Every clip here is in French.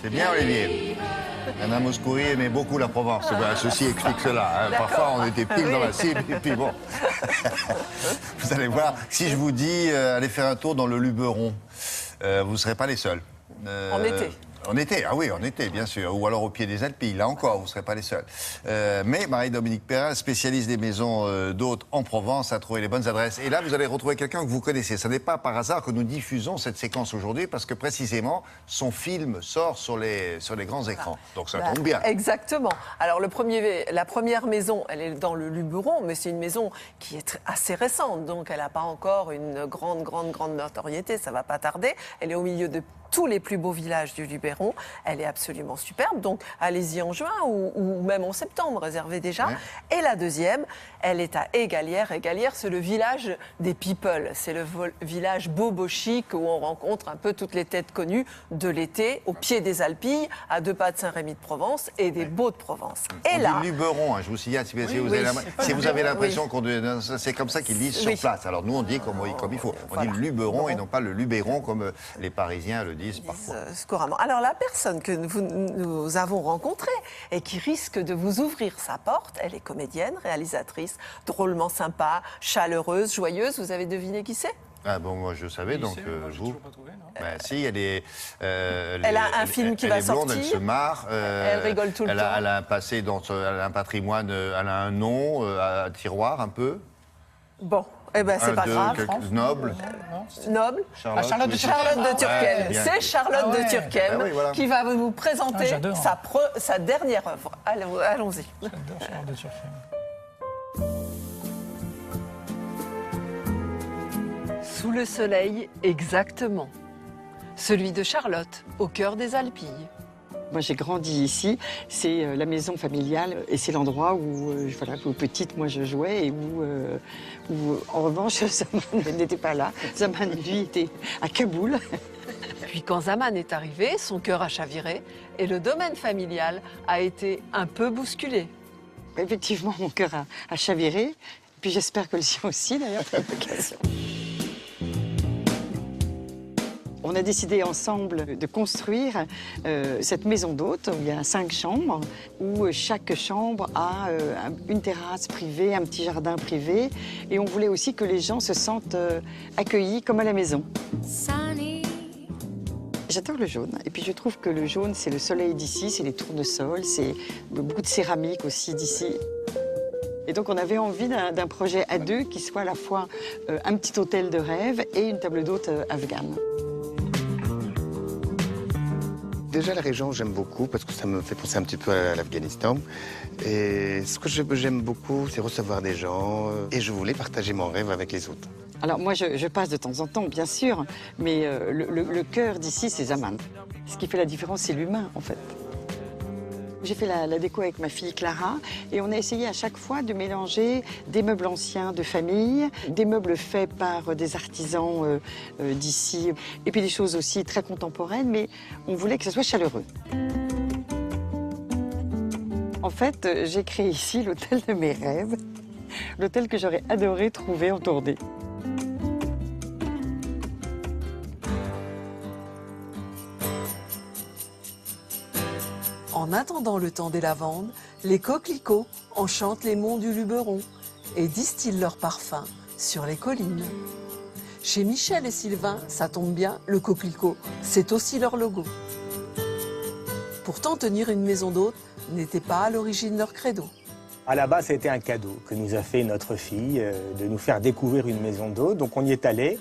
C'est bien, Olivier. Anna Mouskouri aimait beaucoup la Provence. Ben, ceci explique cela. Hein. Parfois, on était pile dans la cible, et puis bon. Vous allez voir, si je vous dis allez faire un tour dans le Luberon, vous ne serez pas les seuls. En été. En été, ah oui, en été, bien sûr. Ou alors au pied des Alpilles, là encore, vous ne serez pas les seuls. Mais Marie-Dominique Perrin, spécialiste des maisons d'hôtes en Provence, a trouvé les bonnes adresses. Et là, vous allez retrouver quelqu'un que vous connaissez. Ce n'est pas par hasard que nous diffusons cette séquence aujourd'hui, parce que précisément, son film sort sur les grands écrans. Donc ça tombe bien. Exactement. Alors la première maison, elle est dans le Luberon, mais c'est une maison qui est assez récente, donc elle n'a pas encore une grande notoriété, ça ne va pas tarder. Elle est au milieu de tous les plus beaux villages du Luberon. Elle est absolument superbe, donc allez-y en juin ou même en septembre, réservez déjà. Ouais. Et la deuxième, elle est à Égalières. Égalières, c'est le village des people. C'est le village bobo chic où on rencontre un peu toutes les têtes connues de l'été, au pied des Alpilles, à 2 pas de Saint-Rémy-de-Provence et des Baux de Provence. Et on là, dit Luberon, hein, je vous signale, si vous avez l'impression qu'on c'est comme ça qu'ils disent sur place. Alors nous, on dit comme il faut. On dit Luberon et non pas le Luberon comme les Parisiens le disent parfois. Couramment. Alors la personne que nous avons rencontrée et qui risque de vous ouvrir sa porte, elle est comédienne, réalisatrice, drôlement sympa, chaleureuse, joyeuse. Vous avez deviné qui c'est ? Ah bon, moi je savais, donc vous... Pas trouvé, non ben, si, elle est... elle a un film qui va sortir. Elle se marre. Elle rigole tout le temps. Elle a un passé, elle a un patrimoine, elle a un nom, un tiroir un peu. Bon. Eh ben, c'est pas grave. Noble. Noble. Charlotte de Turckheim. C'est Charlotte de Turckheim qui va vous présenter sa dernière œuvre. Allons-y. J'adore Charlotte de Turckheim. Sous le soleil, exactement. Celui de Charlotte, au cœur des Alpilles. Moi, j'ai grandi ici. C'est la maison familiale et c'est l'endroit où, petite, moi, je jouais et où en revanche, Zaman n'était pas là. Zaman, lui, était à Kaboul. Puis quand Zaman est arrivé, son cœur a chaviré et le domaine familial a été un peu bousculé. Effectivement, mon cœur a chaviré. Puis j'espère que le sien aussi, d'ailleurs, pour l'occasion. On a décidé ensemble de construire cette maison d'hôtes où il y a 5 chambres, où chaque chambre a une terrasse privée, un petit jardin privé. Et on voulait aussi que les gens se sentent accueillis comme à la maison. J'adore le jaune. Et puis je trouve que le jaune, c'est le soleil d'ici, c'est les tournesols, c'est beaucoup de céramique aussi d'ici. Et donc on avait envie d'un projet à 2 qui soit à la fois un petit hôtel de rêve et une table d'hôte afghane. Déjà, la région, j'aime beaucoup parce que ça me fait penser un petit peu à l'Afghanistan. Et ce que j'aime beaucoup, c'est recevoir des gens. Et je voulais partager mon rêve avec les autres. Alors moi, je passe de temps en temps, bien sûr, mais le cœur d'ici, c'est Zaman. Ce qui fait la différence, c'est l'humain, en fait. J'ai fait la déco avec ma fille Clara et on a essayé à chaque fois de mélanger des meubles anciens de famille, des meubles faits par des artisans d'ici et puis des choses aussi très contemporaines, mais on voulait que ça soit chaleureux. En fait, j'ai créé ici l'hôtel de mes rêves, l'hôtel que j'aurais adoré trouver en tournée. En attendant le temps des lavandes, les coquelicots enchantent les monts du Luberon et distillent leur parfum sur les collines. Chez Michel et Sylvain, ça tombe bien, le coquelicot, c'est aussi leur logo. Pourtant, tenir une maison d'hôtes n'était pas à l'origine leur credo. À la base, c'était un cadeau que nous a fait notre fille, de nous faire découvrir une maison d'hôtes. Donc on y est allé.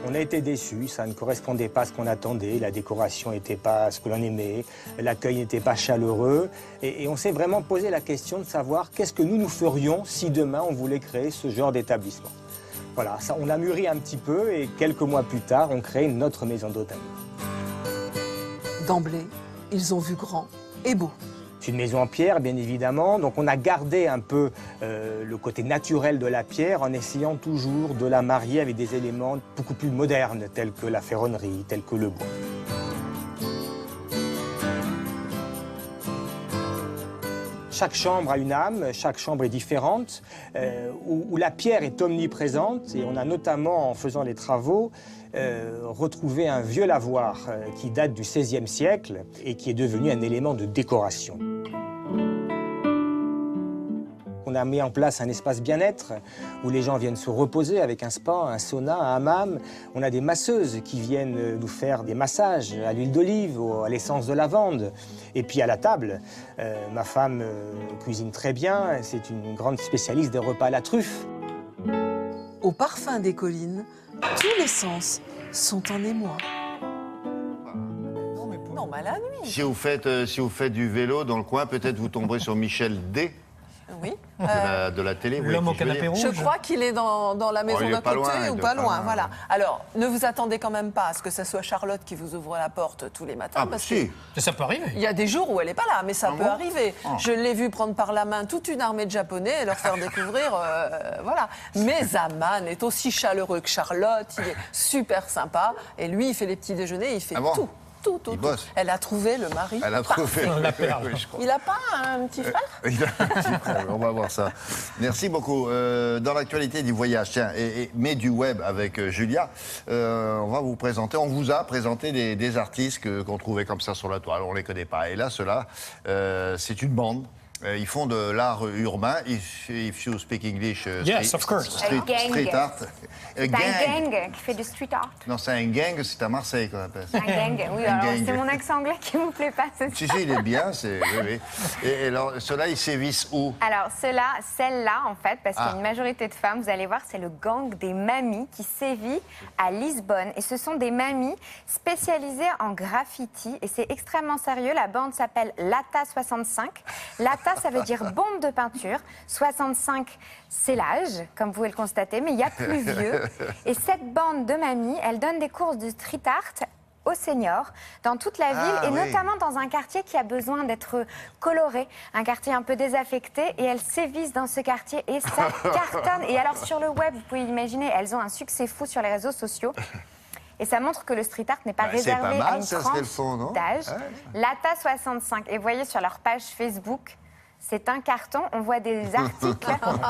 On a été déçus, ça ne correspondait pas à ce qu'on attendait, la décoration n'était pas ce que l'on aimait, l'accueil n'était pas chaleureux. Et on s'est vraiment posé la question de savoir qu'est-ce que nous ferions si demain on voulait créer ce genre d'établissement. Voilà, ça, on a mûri un petit peu et quelques mois plus tard, on crée notre maison d'hôtel. D'emblée, ils ont vu grand et beau. C'est une maison en pierre, bien évidemment, donc on a gardé un peu le côté naturel de la pierre en essayant toujours de la marier avec des éléments beaucoup plus modernes, tels que la ferronnerie, tels que le bois. chaque chambre a une âme, chaque chambre est différente, où la pierre est omniprésente. Et on a notamment, en faisant les travaux, retrouvé un vieux lavoir qui date du XVIe siècle et qui est devenu un élément de décoration. On a mis en place un espace bien-être où les gens viennent se reposer avec un spa, un sauna, un hammam. On a des masseuses qui viennent nous faire des massages à l'huile d'olive ou à l'essence de lavande. Et puis à la table, ma femme cuisine très bien. C'est une grande spécialiste des repas à la truffe. Au parfum des collines, tous les sens sont en émoi. Non, mais à la nuit. Si vous faites du vélo dans le coin, peut-être vous tomberez sur Michel D. Oui. De la télé. vous voyez L'homme au qui je veux canapé dire. rouge. Je crois qu'il est dans la maison il est d'à pas côté loin, ou il pas doit pas loin. loin. Voilà. Alors, ne vous attendez quand même pas à ce que ce soit Charlotte qui vous ouvre la porte tous les matins. Ah, bah parce si. Ça peut arriver. Il y a des jours où elle n'est pas là, mais ça Ah peut bon arriver. Ah. Je l'ai vu prendre par la main toute une armée de Japonais et leur faire découvrir, voilà. Mais Zaman est aussi chaleureux que Charlotte, il est super sympa. Et lui, il fait les petits déjeuners, il fait Ah bon tout. Tout. bosse. Elle a trouvé le mari. Elle a trouvé. La perle. Oui, je crois. Il n'a pas un petit frère Il a un petit frère, on va voir ça. Merci beaucoup. Dans l'actualité du voyage, tiens, mais du web avec Julia, on va vous présenter, on vous a présenté des artistes qu'on trouvait comme ça sur la toile, on ne les connaît pas. Et là, ceux-là, c'est une bande. Ils font de l'art urbain. If you speak English, Yes, of course. street art. C'est un gang qui fait du street art. Non, c'est un gang, c'est à Marseille qu'on appelle ça. Un gang, oui, Un alors gang. c'est mon accent anglais qui ne vous plaît pas, c'est Si, ça. si, il est bien, c'est... Oui, oui. Et alors, ceux-là, ils sévissent où? Alors, celle-là, en fait, parce qu'il y Ah. a une majorité de femmes, vous allez voir, c'est le gang des mamies qui sévit à Lisbonne. Et ce sont des mamies spécialisées en graffiti. Et c'est extrêmement sérieux. La bande s'appelle Lata 65. Lata, ça veut dire bombe de peinture. 65, c'est l'âge, comme vous pouvez le constater, mais il y a plus vieux. Et cette bande de mamies, elle donne des cours de street art aux seniors dans toute la ville Ah, et oui. notamment dans un quartier qui a besoin d'être coloré, un quartier un peu désaffecté, et elles sévissent dans ce quartier et ça cartonne. Et alors sur le web, vous pouvez imaginer, elles ont un succès fou sur les réseaux sociaux. Et ça montre que le street art n'est pas Bah, c'est réservé pas mal, à une ça, ce qu'elles tranche font, non d'âge. Ouais. Lata 65, et vous voyez sur leur page Facebook, c'est un carton, on voit des articles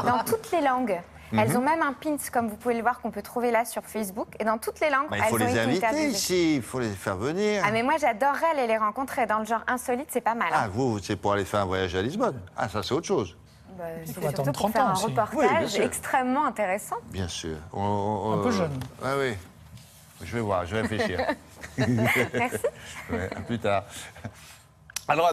dans toutes les langues. Elles ont même un pins, comme vous pouvez le voir, qu'on peut trouver là sur Facebook. Et dans toutes les langues, Bah, il faut elles ont les été inviter interviewées. ici, il faut les faire venir. Ah, mais moi, j'adorerais aller les rencontrer. Dans le genre insolite, c'est pas mal. Ah, Hein. vous, c'est pour aller faire un voyage à Lisbonne. Ah, ça, c'est autre chose. Bah, c'est faut attendre surtout 30 pour faire ans un aussi. Oui, bien reportage sûr. extrêmement intéressant. Bien sûr. Un peu jeune. Ah oui. Je vais voir, je vais réfléchir. Merci. Ouais, à plus tard.